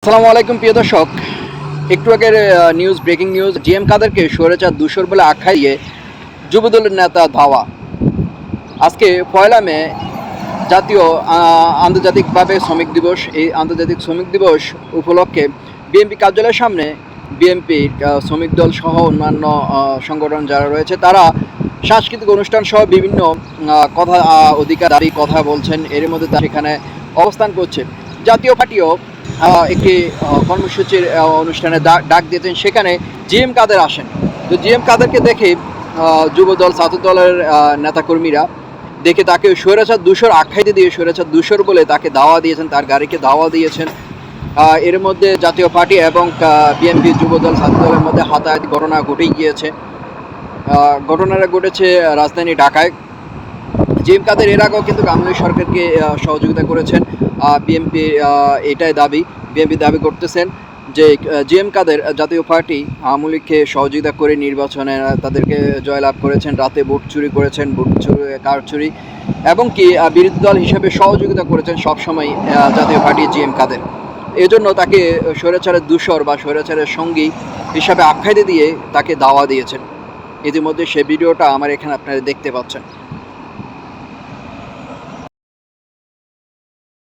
আসসালামু আলাইকুম প্রিয় দর্শক, একটু আগের নিউজ, ব্রেকিং নিউজ। জিএম কাদেরকে স্বৈরাচার দূষর বলে আখ্যা দিয়ে যুবদলের নেতা ধাওয়া। আজকে 1 মে জাতীয় আন্তর্জাতিকভাবে শ্রমিক দিবস। এই আন্তর্জাতিক শ্রমিক দিবস উপলক্ষে বিএনপি কার্যালয়ের সামনে বিএনপির শ্রমিক দল সহ অন্যান্য সংগঠন যারা রয়েছে তারা সাংস্কৃতিক অনুষ্ঠান সহ বিভিন্ন কথা অধিকার দাবি কথা বলছেন। এর মধ্যে তারা এখানে অবস্থান করছে। জাতীয় পার্টিও একটি কর্মসূচির অনুষ্ঠানে ডাক দিয়েছেন, সেখানে জিএম কাদের আসেন। তো জিএম কাদেরকে দেখে যুবদল, ছাত্র দলের নেতাকর্মীরা দেখে তাকে স্বৈরাচার দূষর আখ্যায়িত দিয়ে স্বৈরাচার দূষর বলে তাকে ধাওয়া দিয়েছেন, তার গাড়িকে ধাওয়া দিয়েছেন। এর মধ্যে জাতীয় পার্টি এবং বিএনপি, যুবদল, ছাত্র দলের মধ্যে হাতাহাতি ঘটনা ঘটে গিয়েছে। ঘটনাটা ঘটেছে রাজধানী ঢাকায়। জিএম কাদের এর আগেও কিন্তু আওয়ামী লীগ সরকারকে সহযোগিতা করেছেন। বিএনপি এটাই দাবি, বিএনপি দাবি করতেছেন যে জিএম কাদের জাতীয় পার্টি আওয়ামী লীগকে সহযোগিতা করে নির্বাচনে তাদেরকে জয়লাভ করেছেন, রাতে ভোট চুরি করেছেন, ভোট চুরি, কার চুরি, এবং কি বিরোধী দল হিসেবে সহযোগিতা করেছেন সবসময় জাতীয় পার্টি জিএম কাদের। এজন্য তাকে স্বৈরাচারের দূষর বা স্বৈরাচারের সঙ্গী হিসাবে আখ্যায়িত দিয়ে তাকে দাওয়া দিয়েছেন। ইতিমধ্যে সে ভিডিওটা আমার এখানে আপনারা দেখতে পাচ্ছেন।